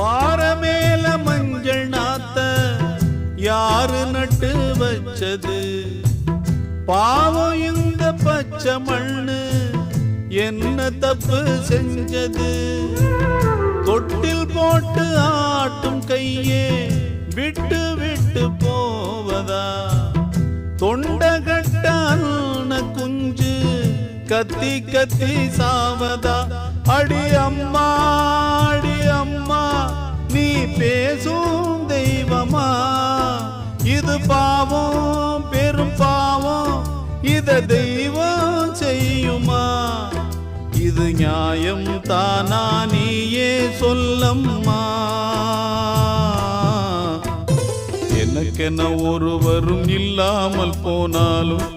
பாரமேல மஞ்சள் நாத்த யாரு நட்டு வச்சது? பாவம் இந்த பச்சை மண்ணு என்ன தப்பு செஞ்சது? தொட்டில் போட்டு ஆட்டும் கையே விட்டு விட்டு போவதா? தொண்டகட்டான குஞ்சு கத்தி கத்தி சாவதா? அடி அம்மா அடி அம்மா நீ பேசும் தெய்வமா? இது பாவம் பெரும் பாவம், இத தெய்வம் செய்யுமா? இது நியாயம் தானா நீயே சொல்லம்மா? எனக்கென ஒருவரும் இல்லாமல் போனாலும்